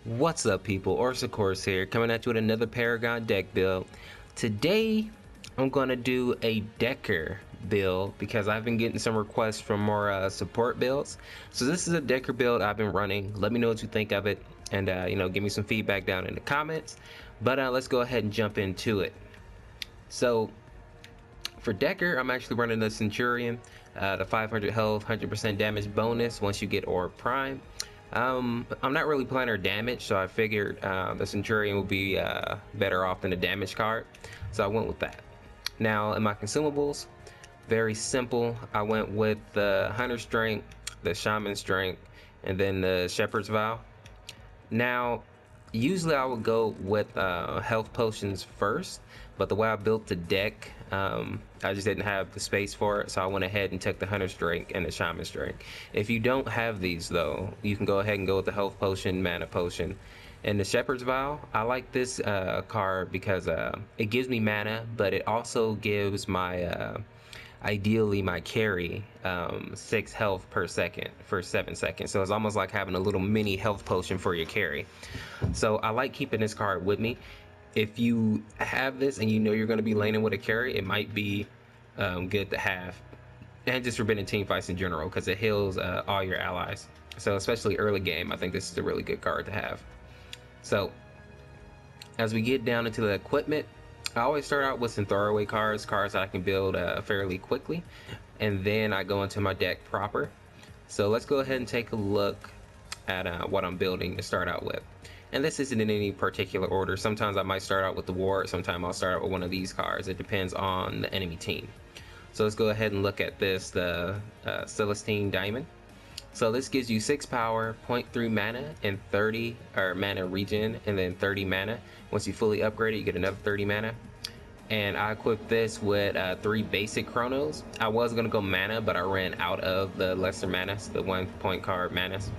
What's up, people? Orseofkorse here, coming at you with another Paragon deck build. Today, I'm gonna do a Dekker build because I've been getting some requests for more support builds. So this is a Dekker build I've been running. Let me know what you think of it, and give me some feedback down in the comments. But let's go ahead and jump into it. So for Dekker, I'm actually running the Centurion, the 500 health, 100% damage bonus once you get Orb Prime. I'm not really playing her damage, so I figured the Centurion would be better off than a damage card, so I went with that. Now, in my consumables, very simple. I went with the Hunter Strength, the Shaman Strength, and then the Shepherd's Vow. Now, usually I would go with health potions first, but the way I built the deck, I just didn't have the space for it, so I went ahead and took the Hunter's Drink and the Shaman's Drink. If you don't have these though, you can go ahead and go with the health potion, mana potion. And the Shepherd's Vow, I like this card because it gives me mana, but it also gives my ideally my carry 6 health per second for 7 seconds, so it's almost like having a little mini health potion for your carry. So I like keeping this card with me. If you have this and you know you're going to be laning with a carry, it might be good to have, and just for being in team fights in general, because it heals all your allies. So especially early game, I think this is a really good card to have. So as we get down into the equipment, I always start out with some throwaway cards that I can build fairly quickly, and then I go into my deck proper. So let's go ahead and take a look at what I'm building to start out with. And this isn't in any particular order. Sometimes I might start out with the ward, sometimes I'll start out with one of these cards. It depends on the enemy team. So let's go ahead and look at this, the Celestine Diamond. So this gives you 6 power, 0.3 mana, and 30 mana regen, and then 30 mana. Once you fully upgrade it, you get another 30 mana. And I equipped this with 3 basic chronos. I was gonna go mana, but I ran out of the lesser manas, the 1-point card manas.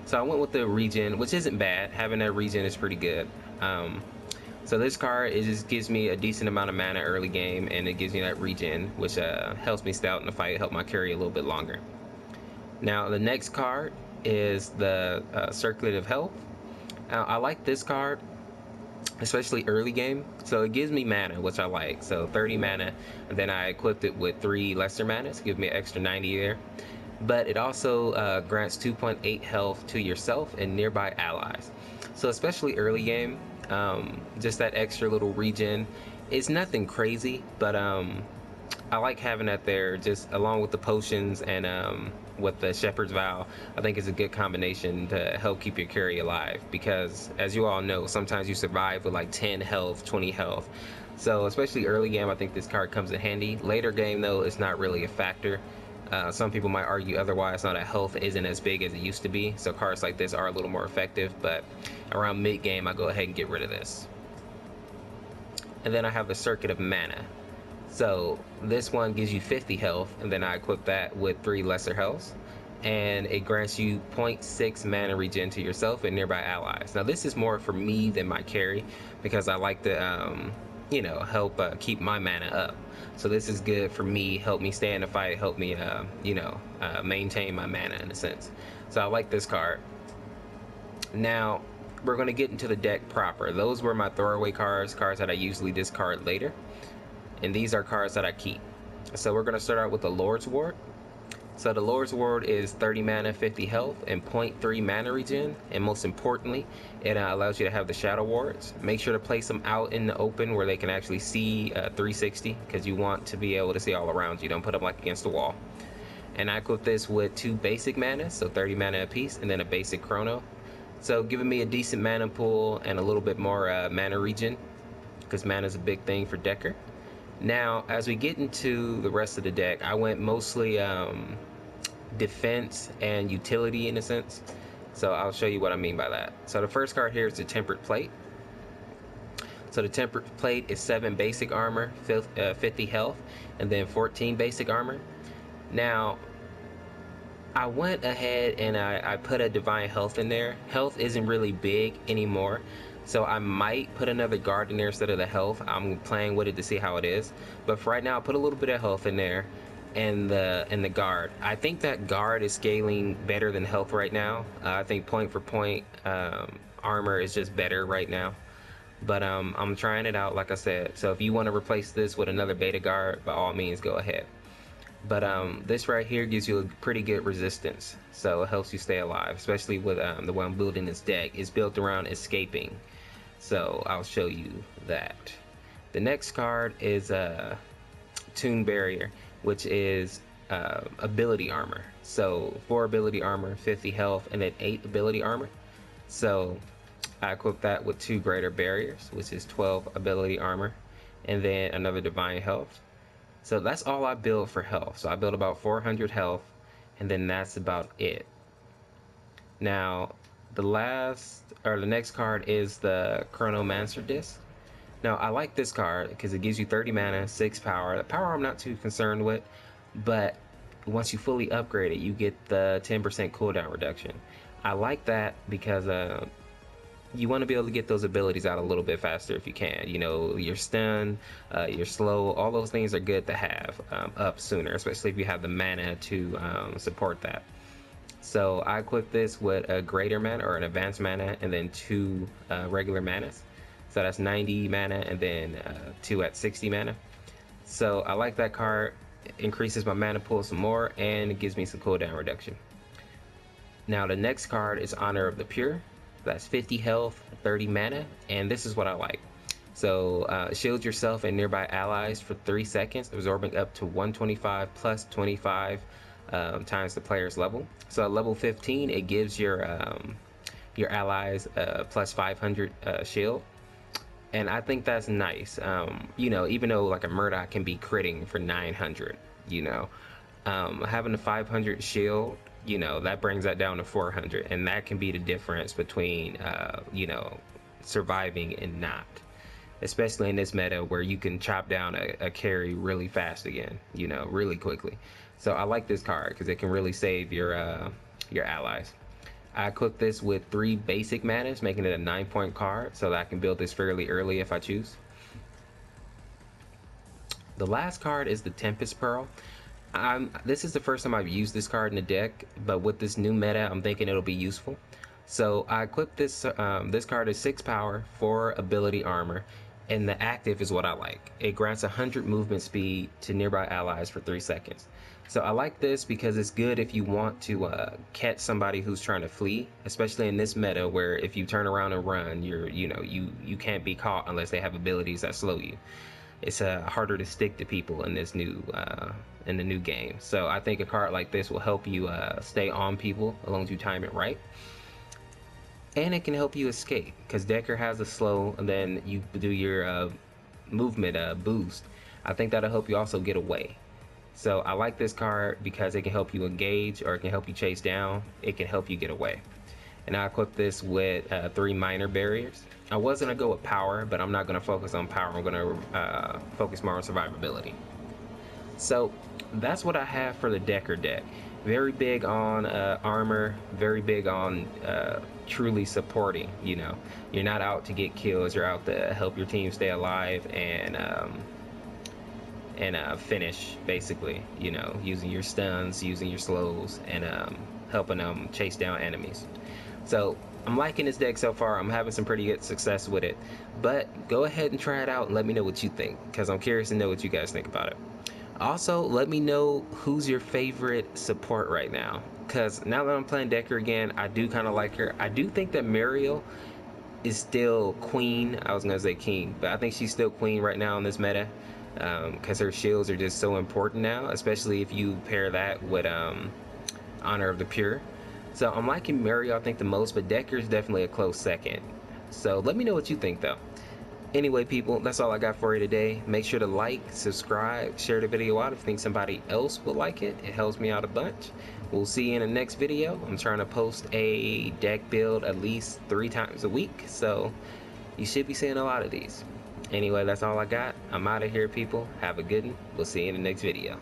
So I went with the regen, which isn't bad. Having that regen is pretty good. So this card, it just gives me a decent amount of mana early game, and it gives me that regen, which helps me stay out in the fight, help my carry a little bit longer. Now the next card is the Circlet of Health. I like this card, especially early game. So it gives me mana, which I like. So 30 mana, and then I equipped it with 3 lesser manas, give me an extra 90 there. But it also grants 2.8 health to yourself and nearby allies. So especially early game, just that extra little regen. It's nothing crazy, but I like having that there, just along with the potions and with the Shepherd's Vow. I think it's a good combination to help keep your carry alive, because as you all know, sometimes you survive with like 10 health, 20 health. So especially early game, I think this card comes in handy. Later game though, it's not really a factor. Some people might argue otherwise. Now that health isn't as big as it used to be, so cards like this are a little more effective, but around mid game I go ahead and get rid of this. And then I have the Circuit of Mana. So this one gives you 50 health, and then I equip that with 3 lesser healths, and it grants you 0.6 mana regen to yourself and nearby allies. Now this is more for me than my carry, because I like to help keep my mana up. So this is good for me, help me stay in the fight, help me maintain my mana in a sense. So I like this card. Now we're going to get into the deck proper. Those were my throwaway cards that I usually discard later, and these are cards that I keep. So we're going to start out with the Lord's Ward. So the Lord's Ward is 30 mana, 50 health, and 0.3 mana regen, and most importantly, it allows you to have the Shadow Wards. Make sure to place them out in the open where they can actually see 360, because you want to be able to see all around you. Don't put them like against the wall. And I equip this with 2 basic manas, so 30 mana apiece, and then a basic chrono. So giving me a decent mana pool and a little bit more mana regen, because mana is a big thing for Dekker. Now, as we get into the rest of the deck, I went mostly defense and utility in a sense. So I'll show you what I mean by that. So the first card here is the Tempered Plate. So the Tempered Plate is 7 basic armor, 50 health, and then 14 basic armor. Now, I went ahead and I put a Divine Health in there. Health isn't really big anymore, so I might put another guard in there instead of the health. I'm playing with it to see how it is. But for right now, I'll put a little bit of health in there, and the guard. I think that guard is scaling better than health right now. I think point for point, armor is just better right now. But I'm trying it out, like I said. So if you want to replace this with another beta guard, by all means, go ahead. But this right here gives you a pretty good resistance, so it helps you stay alive, especially with the way I'm building this deck. It's built around escaping, so I'll show you that. The next card is Tomb Barrier, which is ability armor. So 4 ability armor, 50 health, and then 8 ability armor. So I equip that with 2 greater barriers, which is 12 ability armor, and then another divine health. So that's all I build for health. So I build about 400 health, and then that's about it. Now, the next card is the Chronomancer disc. Now, I like this card because it gives you 30 mana, 6 power. The power I'm not too concerned with, but once you fully upgrade it, you get the 10% cooldown reduction. I like that because you want to be able to get those abilities out a little bit faster if you can. You know, your stun, your slow, all those things are good to have up sooner, especially if you have the mana to support that. So I equip this with a greater mana or an advanced mana, and then 2 regular manas. So that's 90 mana, and then 2 at 60 mana. So I like that card. It increases my mana pool some more, and it gives me some cooldown reduction. Now the next card is Honor of the Pure. That's 50 health, 30 mana, and this is what I like. So shield yourself and nearby allies for 3 seconds, absorbing up to 125 plus 25 times the player's level. So at level 15, it gives your allies plus 500 shield, and I think that's nice. You know, even though like a Murdoch can be critting for 900, you know, having a 500 shield, you know, that brings that down to 400, and that can be the difference between you know, surviving and not, especially in this meta where you can chop down a carry really fast again, you know, really quickly. So I like this card because it can really save your allies. I equip this with 3 basic manas, making it a 9-point card, so that I can build this fairly early if I choose. The last card is the Tempest Pearl. This is the first time I've used this card in the deck, but with this new meta, I'm thinking it'll be useful. So I equipped this. This card is 6 power, 4 ability armor, and the active is what I like. It grants 100 movement speed to nearby allies for 3 seconds. So I like this because it's good if you want to catch somebody who's trying to flee, especially in this meta where if you turn around and run, you can't be caught unless they have abilities that slow you. It's harder to stick to people in this new in the new game. So I think a card like this will help you stay on people as long as you time it right, and it can help you escape because Dekker has a slow, and then you do your movement boost. I think that'll help you also get away. So I like this card because it can help you engage, or it can help you chase down. It can help you get away. And I equip this with 3 minor barriers. I was gonna go with power, but I'm not gonna focus on power. I'm gonna focus more on survivability. So that's what I have for the Dekker deck. Very big on armor, very big on truly supporting. You know, you're not out to get kills, you're out to help your team stay alive and finish, basically, you know, using your stuns, using your slows, and helping them chase down enemies. So I'm liking this deck so far. I'm having some pretty good success with it, but go ahead and try it out and let me know what you think, because I'm curious to know what you guys think about it. Also, let me know who's your favorite support right now, because now that I'm playing Dekker again, I do kind of like her. I do think that Mariel is still queen. I was gonna say king, but I think she's still queen right now in this meta, because her shields are just so important now, especially if you pair that with Honor of the Pure. So I'm liking Mariel, I think, the most, but Dekker is definitely a close second. So let me know what you think though. Anyway, people, that's all I got for you today. Make sure to like, subscribe, share the video out if you think somebody else would like it. It helps me out a bunch. We'll see you in the next video. I'm trying to post a deck build at least 3 times a week, so you should be seeing a lot of these. Anyway, that's all I got. I'm out of here, people. Have a good one. We'll see you in the next video.